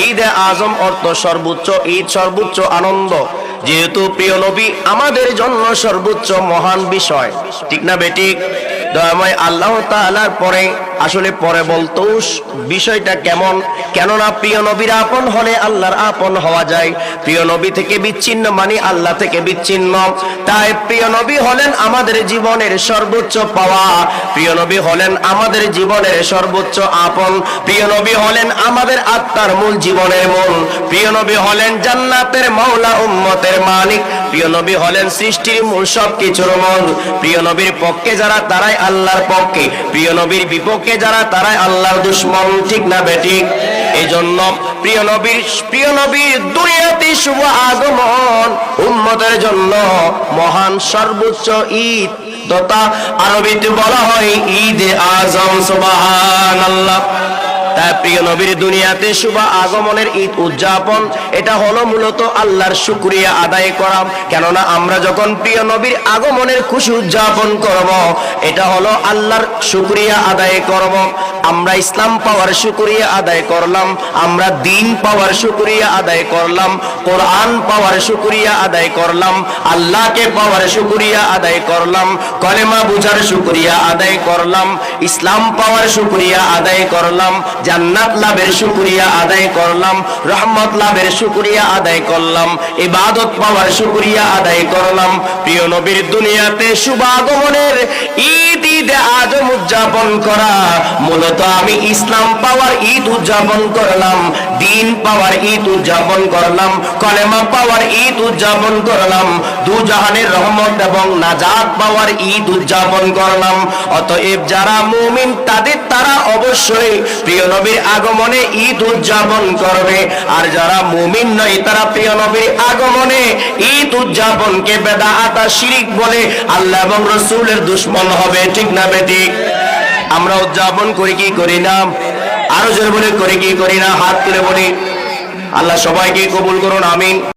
ঈদে আজম অর্থ সর্বোচ্চ ঈদ, সর্বোচ্চ আনন্দ। যেহেতু প্রিয় নবী আমাদের জন্য সর্বোচ্চ মহান বিষয়, ঠিক না বেঠিক? দয়াময় আল্লাহ তাআলার পরে আসলে পরে বলতো বিষয়টা কেমন, কেননা প্রিয় নবীর আপন হলে আল্লাহর আপন হওয়া যায়। প্রিয় নবী থেকে বিচ্ছিন্ন মানে আল্লাহ থেকে বিচ্ছিন্ন। তাই প্রিয় নবী হলেন আমাদের জীবনের সর্বোচ্চ পাওয়া, প্রিয় নবী হলেন আমাদের জীবনের সর্বোচ্চ আপন, প্রিয় নবী হলেন আমাদের আত্মার মূল, জীবনের মূল। প্রিয় নবী হলেন জান্নাতের মাওলা, উম্মতের মালিক। প্রিয় নবী হলেন সৃষ্টির মূল, সবকিছুর মূল। প্রিয় নবীর পক্ষে যারা তারাই আল্লাহর পক্ষে, প্রিয় নবীর বিপক্ষে যারা তারাই আল্লাহর দুশমন, ঠিক না বেঠিক? এই জন্য প্রিয় নবীর দুনিয়াতে শুভ আগমন উম্মতের জন্য মহান সর্বোচ্চ ঈদ, তথা আরবিতে বলা হয় ঈদে আজম। সুবহানাল্লাহ। তাই প্রিয় নবীর দুনিয়াতে শুভ আগমনের ঈদ উদযাপন, এটা হলো মূলত আল্লাহর শুকরিয়া আদায় করা। কেননা আমরা যখন প্রিয় নবীর আগমনের খুশি উদযাপন করব, এটা হলো আল্লাহর শুকরিয়া আদায় করব। আমরা ইসলাম পাওয়ার শুকরিয়া আদায় করলাম, আমরা দ্বীন পাওয়ার শুকরিয়া আদায় করলাম, কোরআন পাওয়ার শুকরিয়া আদায় করলাম, আল্লাহকে পাওয়ার শুকরিয়া আদায় করলাম, কলেমা বুঝার শুকরিয়া আদায় করলাম, ইসলাম পাওয়ার শুকরিয়া আদায় করলাম, জান্নাত লাভের শুকরিয়া আদায় করলাম, রহমত লাভের শুকরিয়া আদায় করলাম, ইবাদত পাওয়ার শুকরিয়া আদায় করলাম। প্রিয় নবীর দুনিয়াতে শুভ আগমনের ঈদ, ঈদে আজম উদযাপন করা, মূলত আমি ইসলাম পাওয়ার ঈদ উদযাপন করলাম, দ্বীন পাওয়ার ঈদ উদযাপন করলাম, কলেমা পাওয়ার ঈদ উদযাপন করলাম, দু জাহানের রহমত এবং নাজাত পাওয়ার ঈদ উদযাপন করলাম। অতএব যারা মুমিন তারা অবশ্যই প্রিয় নবীর আগমনে ঈদ উদযাপন করবে, আর যারা মুমিন নয় তারা প্রিয় নবীর আগমনে ঈদ উদযাপনকে বেদাত আর শিরক বলে আল্লাহ এবং রাসূলের দুশমন হবে, ঠিক না বেঠিক? আমরা উদযাপন করি কি করি না? আরো জোরে বলে করি কি করি না? হাত তুলে বলি। আল্লাহ সবাইকে কবুল করুন, আমিন।